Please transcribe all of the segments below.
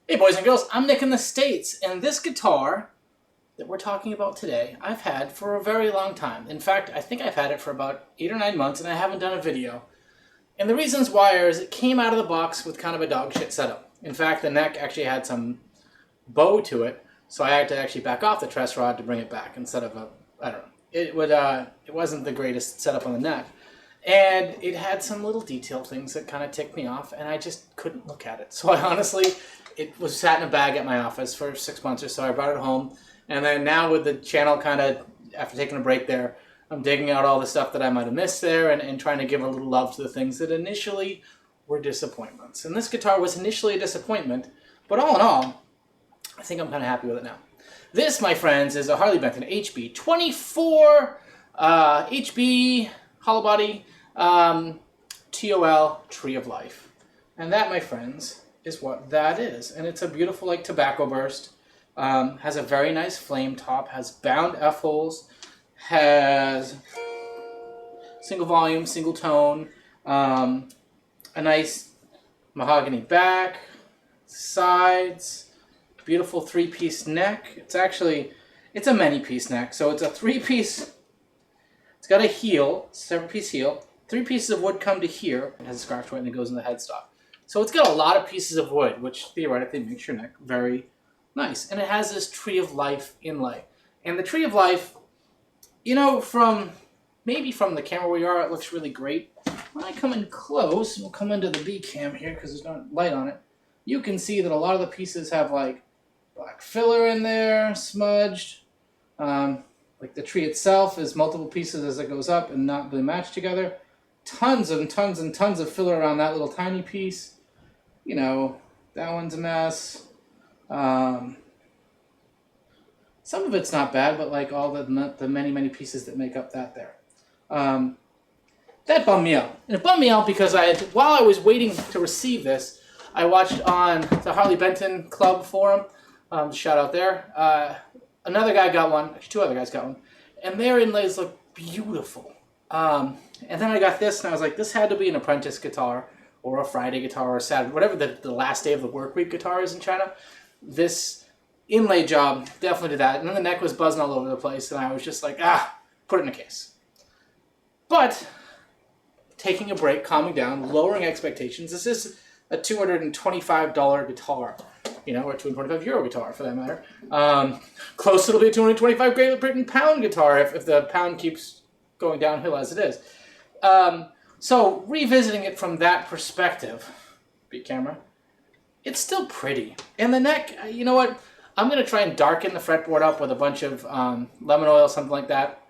Hey boys and girls, I'm Nick in the States, and this guitar that we're talking about today, I've had for a very long time. In fact, I think I've had it for about 8 or 9 months, and I haven't done a video. And the reasons why is it came out of the box with kind of a dog shit setup. In fact, the neck actually had some bow to it, so I had to actually back off the truss rod to bring it back instead of I don't know. It wasn't the greatest setup on the neck. And it had some little detail things that kind of ticked me off, and I just couldn't look at it. So I honestly, it was sat in a bag at my office for 6 months or so. I brought it home, and then now with the channel kind of, after taking a break there, I'm digging out all the stuff that I might have missed there and trying to give a little love to the things that initially were disappointments. And this guitar was initially a disappointment, but all in all, I think I'm kind of happy with it now. This, my friends, is a Harley Benton HB24 HB hollow body TOL Tree of Life. And that, my friends, is what that is. And it's a beautiful, like, tobacco burst. Has a very nice flame top, has bound F-holes, has single volume, single tone, a nice mahogany back, sides, beautiful three-piece neck. It's a many-piece neck, so it's a three-piece. It's got a heel, 7-piece heel. 3 pieces of wood come to here. It has a scarf joint and it goes in the headstock. So it's got a lot of pieces of wood, which theoretically makes your neck very nice. And it has this Tree of Life inlay. And the Tree of Life, you know, maybe from the camera where you are, it looks really great. When I come in close, we'll come into the B cam here because there's no light on it, you can see that a lot of the pieces have like black filler in there, smudged. Like the tree itself is multiple pieces as it goes up and not really matched together. Tons and tons and tons of filler around that little tiny piece. You know, that one's a mess. Some of it's not bad, but like all the many, many pieces that make up that there. That bummed me out. And it bummed me out because while I was waiting to receive this, I watched on the Harley Benton Club forum, shout out there, another guy got one, actually 2 other guys got one, and their inlays look beautiful. And then I got this, and I was like, this had to be an apprentice guitar, or a Friday guitar, or a Saturday, whatever the last day of the work week guitar is in China. This inlay job definitely did that, and then the neck was buzzing all over the place, and I was just like, put it in a case. But, taking a break, calming down, lowering expectations, this is a $225 guitar. You know, or a €225 guitar, for that matter. Close, it'll be a 225 Great Britain pound guitar if the pound keeps going downhill as it is. So, revisiting it from that perspective, beat camera, it's still pretty. And the neck, you know what? I'm going to try and darken the fretboard up with a bunch of lemon oil, something like that,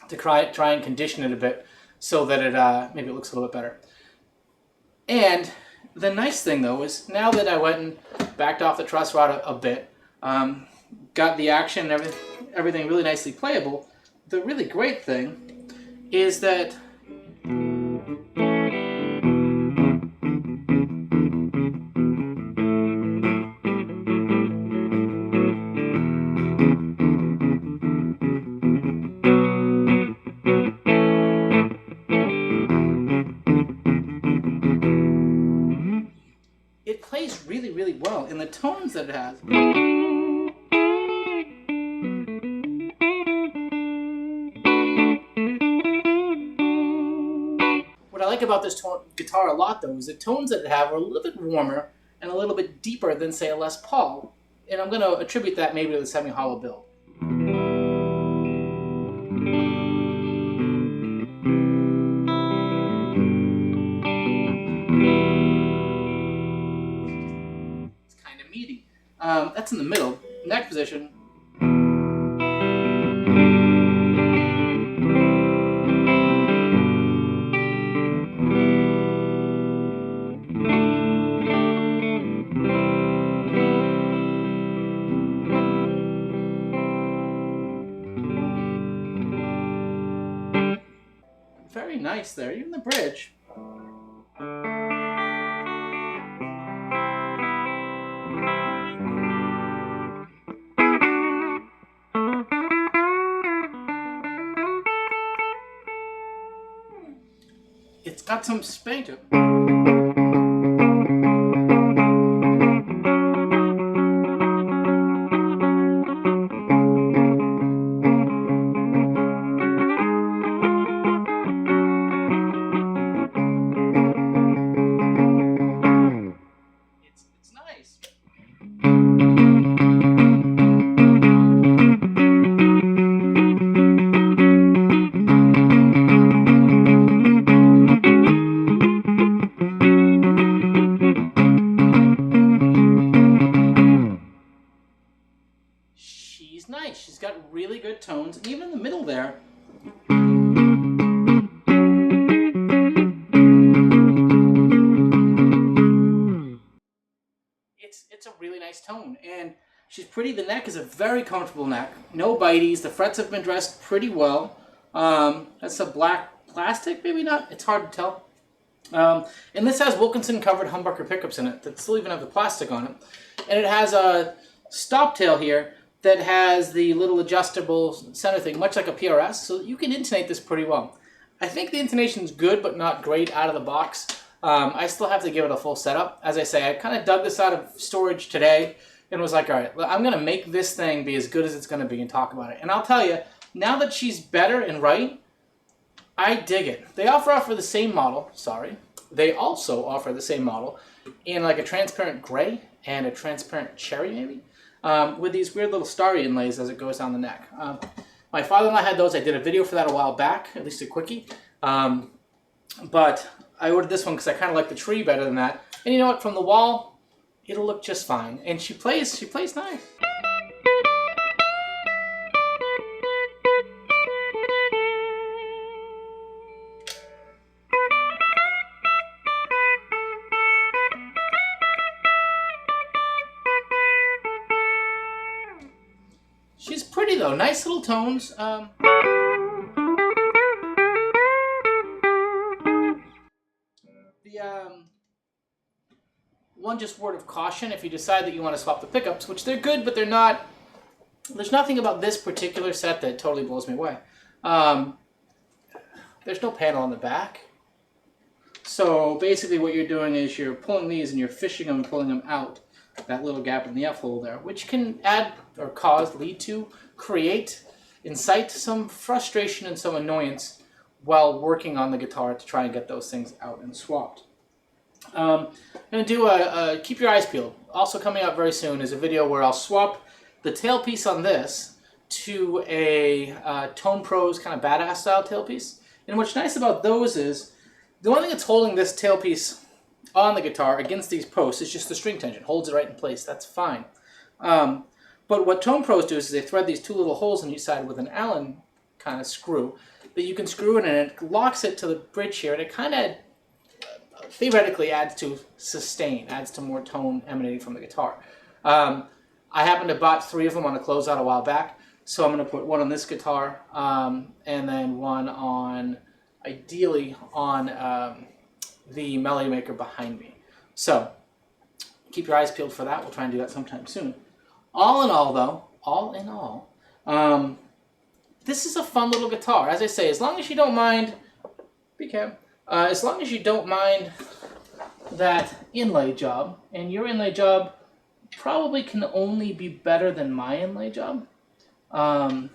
to try and condition it a bit so that it maybe it looks a little bit better. And the nice thing, though, is now that I went and backed off the truss rod a bit, got the action and everything really nicely playable, the really great thing is that it plays really, really well in the tones that it has. What I like about this guitar a lot, though, is the tones that it have are a little bit warmer and a little bit deeper than, say, a Les Paul. And I'm going to attribute that maybe to the Semihollow build. Meaty. That's in the middle. Neck position. Very nice there, even the bridge. It's got some spank to it. really good tones, and even in the middle there, it's a really nice tone, and she's pretty. The neck is a very comfortable neck. No bites. The frets have been dressed pretty well. That's a black plastic, maybe not. It's hard to tell. And this has Wilkinson covered humbucker pickups in it that still even have the plastic on it. And it has a stop tail here that has the little adjustable center thing, much like a PRS, so you can intonate this pretty well. I think the intonation's good, but not great out of the box. I still have to give it a full setup. As I say, I kind of dug this out of storage today and was like, all right, I'm going to make this thing be as good as it's going to be and talk about it. And I'll tell you, now that she's better and right, I dig it. They offer the same model, They also offer the same model in like a transparent gray and a transparent cherry maybe, with these weird little starry inlays as it goes down the neck. My father-in-law had those. I did a video for that a while back, at least a quickie. But I ordered this one because I kind of like the tree better than that. And you know what? From the wall, it'll look just fine. And she plays nice. She's pretty though, nice little tones. One just word of caution, if you decide that you want to swap the pickups, which they're good, but they're not, there's nothing about this particular set that totally blows me away. There's no panel on the back. So basically what you're doing is you're pulling these and you're fishing them and pulling them out. That little gap in the F-hole there, which can add or incite some frustration and some annoyance while working on the guitar to try and get those things out and swapped. I'm going to do a keep your eyes peeled. Also coming out very soon is a video where I'll swap the tailpiece on this to a Tone Pros kind of badass style tailpiece. And what's nice about those is the only thing that's holding this tailpiece on the guitar against these posts is just the string tension. Holds it right in place. That's fine. But what Tone Pros do is they thread these two little holes on each side with an Allen kind of screw that you can screw in, and it locks it to the bridge here, and it kind of theoretically adds to sustain, adds to more tone emanating from the guitar. I happened to bought 3 of them on a closeout a while back, so I'm going to put one on this guitar and then one on, ideally, on the Melody Maker behind me. So keep your eyes peeled for that. We'll try and do that sometime soon. All in all, though, this is a fun little guitar. As I say, as long as you don't mind, as long as you don't mind that inlay job, and your inlay job probably can only be better than my inlay job, then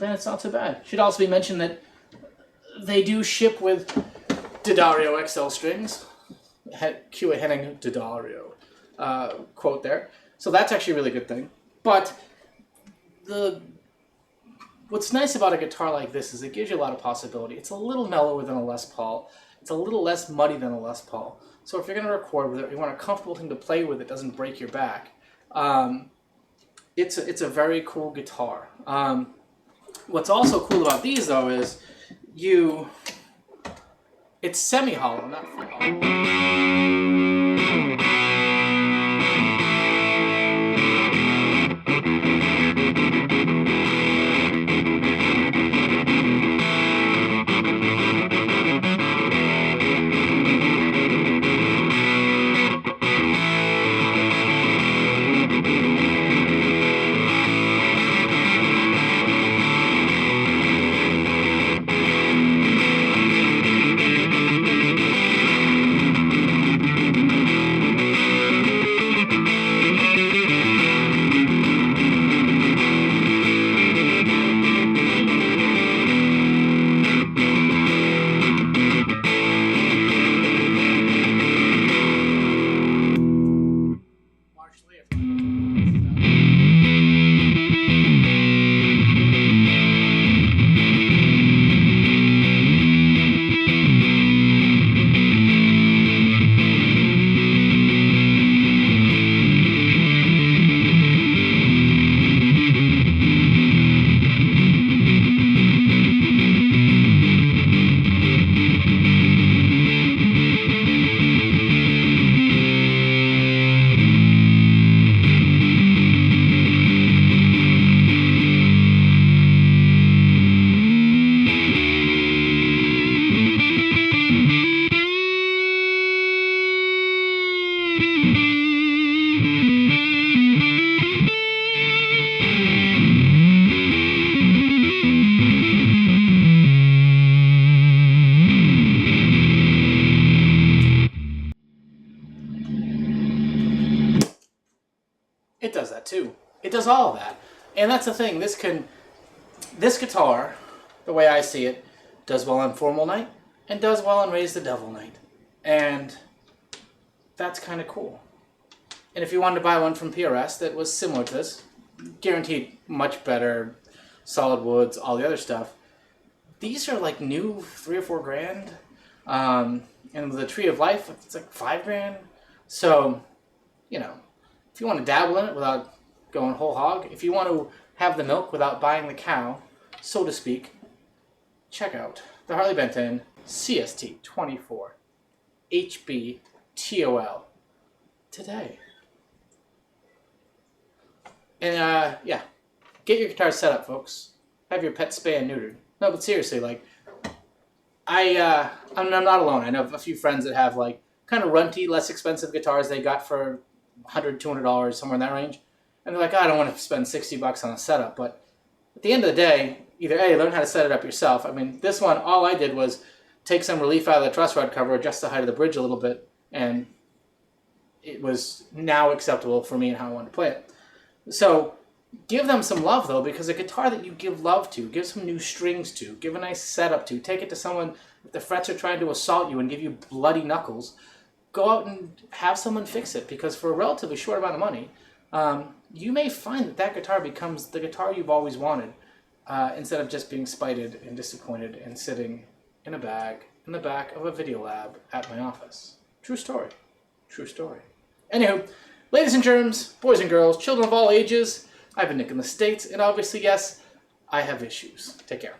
it's not so bad. Should also be mentioned that they do ship with D'Addario XL strings. Cue a Henning D'Addario quote there. So that's actually a really good thing. But what's nice about a guitar like this is it gives you a lot of possibility. It's a little mellower than a Les Paul. It's a little less muddy than a Les Paul. So if you're going to record with it, you want a comfortable thing to play with that doesn't break your back. It's a very cool guitar. What's also cool about these, though, is it's semi-hollow, not full hollow. that too. It does all of that. And that's the thing. This guitar, the way I see it, does well on formal night and does well on Raise the Devil night. And that's kind of cool. And if you wanted to buy one from PRS that was similar to this, guaranteed much better, solid woods, all the other stuff, these are like new $3 or $4 grand. And with the Tree of Life, it's like $5 grand. So, you know, if you want to dabble in it without going whole hog, if you want to have the milk without buying the cow, so to speak, check out the Harley Benton CST-24TOL today. And yeah, get your guitar set up, folks. Have your pet spay and neutered. No, but seriously, like, I'm not alone. I know a few friends that have like kind of runty, less expensive guitars they got for $100, $200, somewhere in that range. And they're like, oh, I don't want to spend $60 on a setup. But at the end of the day, either A, learn how to set it up yourself. I mean, this one, all I did was take some relief out of the truss rod cover, adjust the height of the bridge a little bit, and it was now acceptable for me and how I wanted to play it. So give them some love, though, because a guitar that you give love to, give some new strings to, give a nice setup to, take it to someone, if the frets are trying to assault you and give you bloody knuckles, go out and have someone fix it, because for a relatively short amount of money, you may find that that guitar becomes the guitar you've always wanted, instead of just being spited and disappointed and sitting in a bag in the back of a video lab at my office. True story. True story. Anywho, ladies and germs, boys and girls, children of all ages, I've been Nick in the States, and obviously, yes, I have issues. Take care.